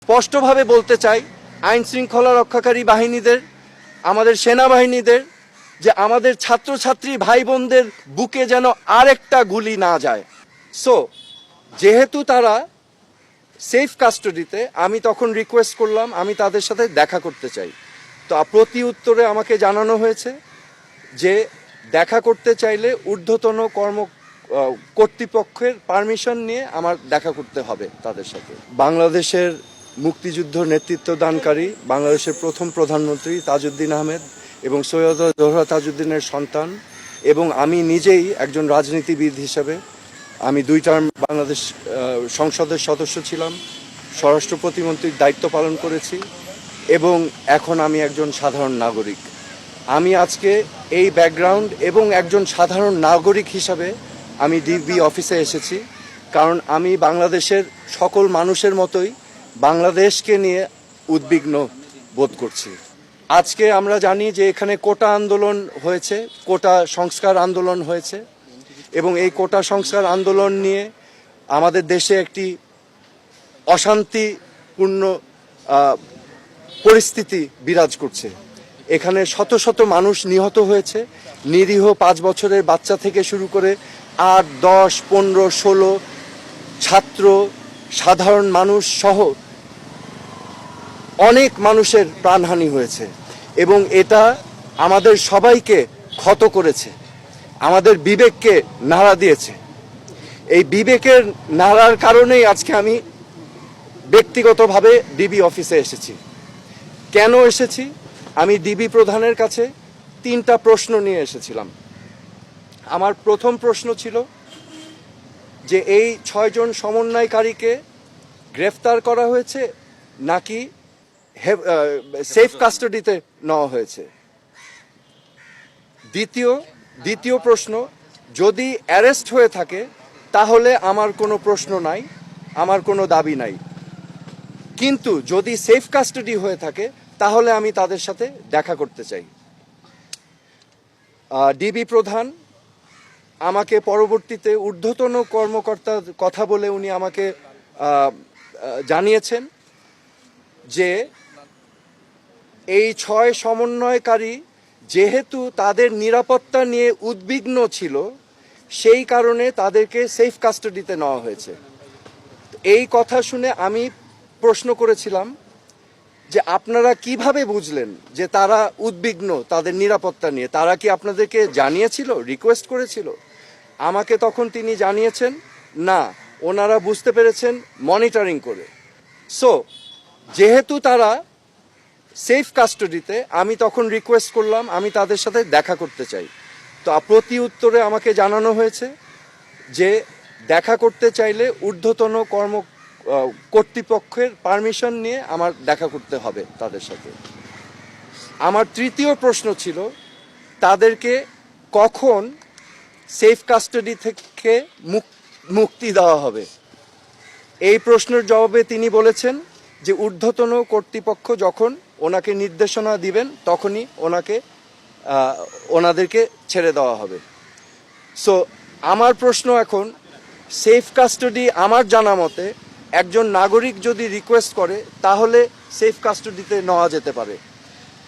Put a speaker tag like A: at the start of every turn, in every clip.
A: স্পষ্টভাবে বলতে চাই আইন শৃঙ্খলা রক্ষাকারী বাহিনীদের, আমাদের সেনাবাহিনীদের, যে আমাদের ছাত্রছাত্রী ভাই বোনদের বুকে যেন আরেকটা গুলি না যায়। সো যেহেতু তারা সেফ কাস্টাডিতে, আমি তখন রিকোয়েস্ট করলাম আমি তাদের সাথে দেখা করতে চাই। তো প্রতি উত্তরে আমাকে জানানো হয়েছে যে দেখা করতে চাইলে ঊর্ধ্বতন কর্তৃপক্ষের পারমিশন নিয়ে আমার দেখা করতে হবে তাদের সাথে। বাংলাদেশের মুক্তিযুদ্ধ নেতৃত্ব দানকারী বাংলাদেশের প্রথম প্রধানমন্ত্রী তাজউদ্দিন আহমেদ এবং সৈয়দ জোহরা তাজউদ্দিনের সন্তান, এবং আমি নিজেই একজন রাজনীতিবিদ হিসেবে আমি 2 টার্ম বাংলাদেশ সংসদের সদস্য ছিলাম, স্বরাষ্ট্র প্রতিমন্ত্রীর দায়িত্ব পালন করেছি এবং এখন আমি একজন সাধারণ নাগরিক। আমি আজকে এই ব্যাকগ্রাউন্ড এবং একজন সাধারণ নাগরিক হিসাবে আমি ডিবি অফিসে এসেছি, কারণ আমি বাংলাদেশের সকল মানুষের মতোই বাংলাদেশকে নিয়ে উদ্বিগ্ন বোধ করছি। আজকে আমরা জানি যে এখানে কোটা আন্দোলন হয়েছে, কোটা সংস্কার আন্দোলন হয়েছে, এবং এই কোটা সংস্কার আন্দোলন নিয়ে আমাদের দেশে একটি অশান্তিপূর্ণ পরিস্থিতি বিরাজ করছে। এখানে শত শত মানুষ নিহত হয়েছে, নিরীহ 5 বছরের বাচ্চা থেকে শুরু করে 8, 10, 15, 16 ছাত্র, সাধারণ মানুষ সহ অনেক মানুষের প্রাণহানি হয়েছে, এবং এটা আমাদের সবাইকে ক্ষত করেছে, আমাদের বিবেককে নাড়া দিয়েছে। এই বিবেকের নাড়ার কারণেই আজকে আমি ব্যক্তিগতভাবে ডিবি অফিসে এসেছি। কেন এসেছি? আমি ডিবি প্রধানের কাছে 3টা প্রশ্ন নিয়ে এসেছিলাম। আমার প্রথম প্রশ্ন ছিল যে এই 6 জন সমন্বয়কারীকে গ্রেফতার করা হয়েছে নাকি সেফ কাস্টাডিতে নেওয়া হয়েছে। দ্বিতীয় প্রশ্ন, যদি অ্যারেস্ট হয়ে থাকে তাহলে আমার কোনো প্রশ্ন নাই, আমার কোনো দাবি নাই, কিন্তু যদি সেফ কাস্টাডি হয়ে থাকে তাহলে আমি তাদের সাথে দেখা করতে চাই। ডিবি প্রধান আমাকে পরবর্তীতে ঊর্ধ্বতন কর্মকর্তার কথা বলে উনি আমাকে জানিয়েছেন যে এই 6 সমন্বয়কারী যেহেতু তাদের নিরাপত্তা নিয়ে উদ্বিগ্ন ছিল, সেই কারণে তাদেরকে সেফ কাস্টাডিতে নেওয়া হয়েছে। এই কথা শুনে আমি প্রশ্ন করেছিলাম যে আপনারা কিভাবে বুঝলেন যে তারা উদ্বিগ্ন তাদের নিরাপত্তা নিয়ে? তারা কি আপনাদেরকে জানিয়েছিল, রিকোয়েস্ট করেছিল? আমাকে তখন তিনি জানিয়েছেন না, ওনারা বুঝতে পেরেছেন মনিটরিং করে। সো যেহেতু তারা সেফ কাস্টাডিতে, আমি তখন রিকোয়েস্ট করলাম আমি তাদের সাথে দেখা করতে চাই। তো প্রতি উত্তরে আমাকে জানানো হয়েছে যে দেখা করতে চাইলে ঊর্ধ্বতন কর্তৃপক্ষের পারমিশন নিয়ে আমার দেখা করতে হবে তাদের সাথে। আমার তৃতীয় প্রশ্ন ছিল তাদেরকে কখন সেফ কাস্টাডি থেকে মুক্তি দেওয়া হবে। এই প্রশ্নের জবাবে তিনি বলেছেন যে ঊর্ধ্বতন কর্তৃপক্ষ যখন ওনাকে নির্দেশনা দিবেন তখনই ওনাদেরকে ছেড়ে দেওয়া হবে। সো আমার প্রশ্ন এখন, সেফ কাস্টাডি আমার জানা মতে একজন নাগরিক যদি রিকোয়েস্ট করে তাহলে সেফ কাস্টাডিতে নেওয়া যেতে পারে,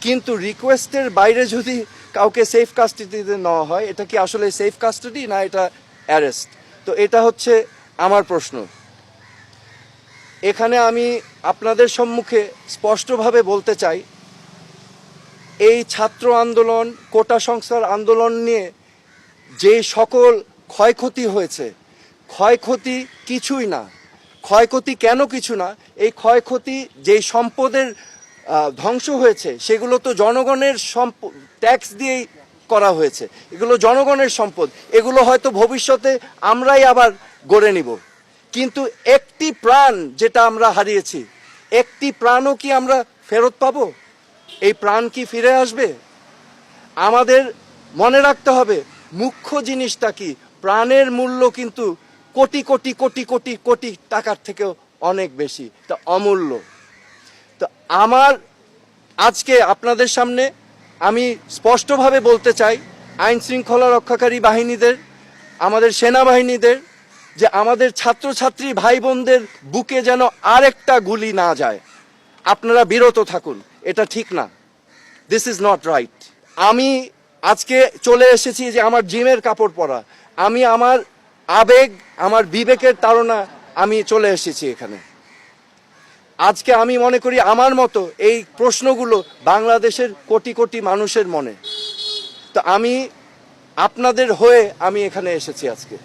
A: কিন্তু রিকোয়েস্টের বাইরে যদি কাউকে সেফ কাস্টাডিতে নেওয়া হয়, এটা কি আসলে সেফ কাস্টাডি না এটা অ্যারেস্ট? তো এটা হচ্ছে আমার প্রশ্ন। এখানে আমি আপনাদের সম্মুখে স্পষ্টভাবে বলতে চাই, এই ছাত্র আন্দোলন, কোটা সংস্কার আন্দোলন নিয়ে যে সকল ক্ষয়ক্ষতি হয়েছে, ক্ষয়ক্ষতি কিছুই না। ক্ষয়ক্ষতি কেন কিছু না? এই ক্ষয়ক্ষতি যেই সম্পদের ধ্বংস হয়েছে সেগুলো তো জনগণের ট্যাক্স দিয়েই করা হয়েছে, এগুলো জনগণের সম্পদ, এগুলো হয়তো ভবিষ্যতে আমরাই আবার গড়ে নিব, কিন্তু একটি প্রাণ যেটা আমরা হারিয়েছি, একটি প্রাণও কি আমরা ফেরত পাবো? এই প্রাণ কি ফিরে আসবে? আমাদের মনে রাখতে হবে মুখ্য জিনিসটা কি, প্রাণের মূল্য কিন্তু কোটি কোটি কোটি কোটি কোটি টাকার থেকেও অনেক বেশি, তা অমূল্য। তো আমার আজকে আপনাদের সামনে আমি স্পষ্টভাবে বলতে চাই আইন শৃঙ্খলা রক্ষাকারী বাহিনীদের, আমাদের সেনাবাহিনীদের, যে আমাদের ছাত্রছাত্রী ভাই বোনদের বুকে যেন আরেকটা গুলি না যায়। আপনারা বিরত থাকুন, এটা ঠিক না। This is not right. আমি আজকে চলে এসেছি যে আমার জিমের কাপড় পরা, আমি আমার আবেগ, আমার বিবেকের তাড়না আমি চলে এসেছি এখানে। আজকে আমি মনে করি আমার মতো এই প্রশ্নগুলো বাংলাদেশের কোটি কোটি মানুষের মনে। তো আমি আপনাদের হয়ে আমি এখানে এসেছি আজকে।